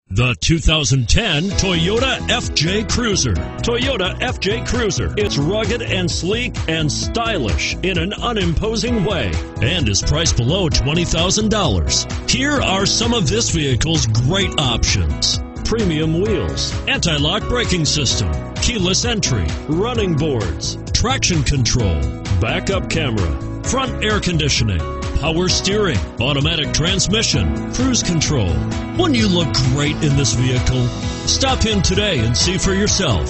The 2010 Toyota FJ Cruiser. Toyota FJ Cruiser. It's rugged and sleek and stylish in an unimposing way and is priced below $20,000. Here are some of this vehicle's great options: premium wheels, anti-lock braking system, keyless entry, running boards, traction control, backup camera, front air conditioning, power steering, automatic transmission, cruise control. Wouldn't you look great in this vehicle? Stop in today and see for yourself.